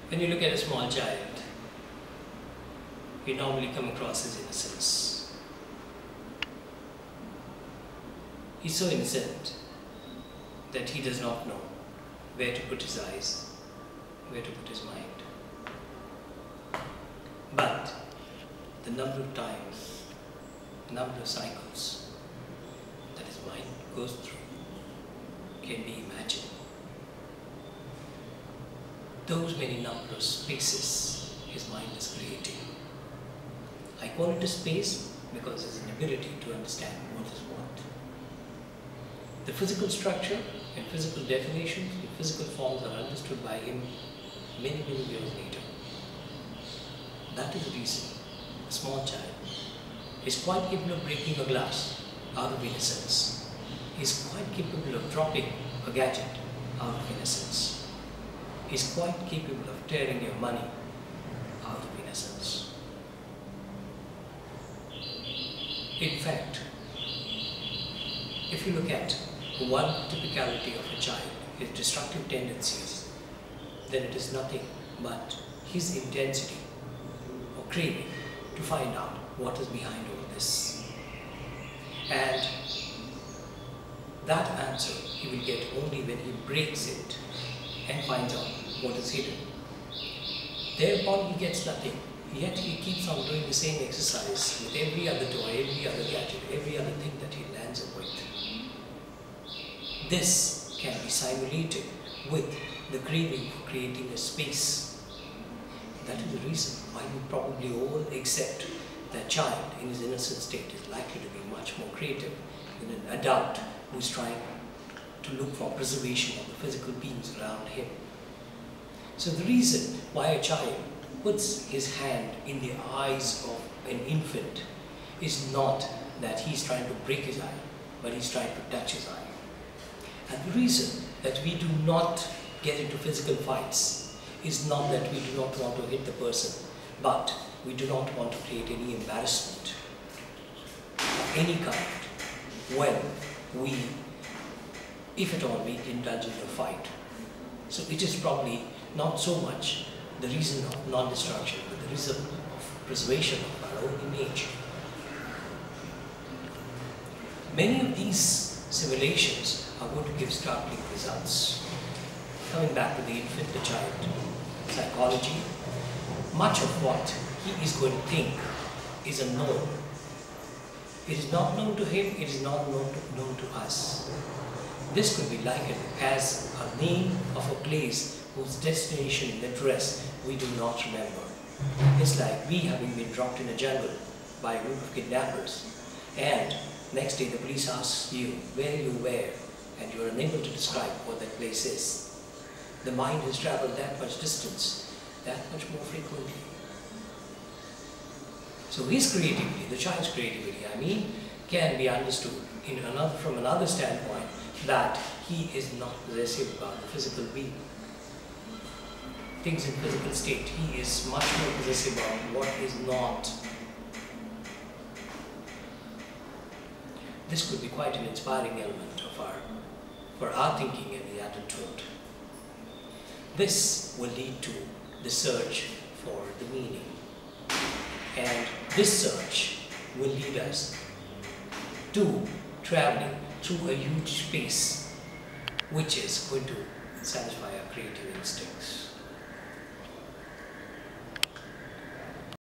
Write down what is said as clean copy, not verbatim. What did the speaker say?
When you look at a small child, you normally come across his innocence. He's so innocent that he does not know where to put his eyes, where to put his mind. But the number of times, the number of cycles that his mind goes through can be imagined. Those many number of spaces his mind is creating. I call it a space because it's an ability to understand what is what. The physical structure and physical definitions and physical forms are understood by him many, many years later. That is the reason a small child is quite capable of breaking a glass out of innocence. He is quite capable of dropping a gadget out of innocence. He is quite capable of tearing your money out of innocence. In fact, if you look at one typicality of a child, his destructive tendencies, then it is nothing but his intensity or craving to find out what is behind all this. And that answer he will get only when he breaks it and finds out what is hidden. Thereupon he gets nothing, yet he keeps on doing the same exercise with every other toy, every other gadget, every other thing that he lands up with. This can be simulated with the craving for creating a space. That is the reason why we probably all accept that child in his innocent state is likely to be much more creative than an adult who is trying to look for preservation of the physical beings around him. So the reason why a child puts his hand in the eyes of an infant is not that he's trying to break his eye, but he's trying to touch his eye. And the reason that we do not get into physical fights is not that we do not want to hit the person, but we do not want to create any embarrassment of any kind when we, if at all, we indulge in a fight. So it is probably not so much the reason of non-destruction, but the reason of preservation of our own image. Many of these simulations are going to give startling results. Coming back to the infant, the child, psychology, much of what he is going to think is unknown. It is not known to him, it is not known to us. This could be likened as a name of a place whose destination and address we do not remember. It's like we having been dropped in a jungle by a group of kidnappers, and next day the police asks you where you were, and you are unable to describe what that place is. The mind has traveled that much distance, that much more frequently. So his creativity, the child's creativity, can be understood from another standpoint, that he is not possessive about the physical being. Things in physical state, he is much more possessive about what is not. This could be quite an inspiring element for our thinking in the adulthood. This will lead to the search for the meaning. And this search will lead us to traveling through a huge space which is going to satisfy our creative instincts.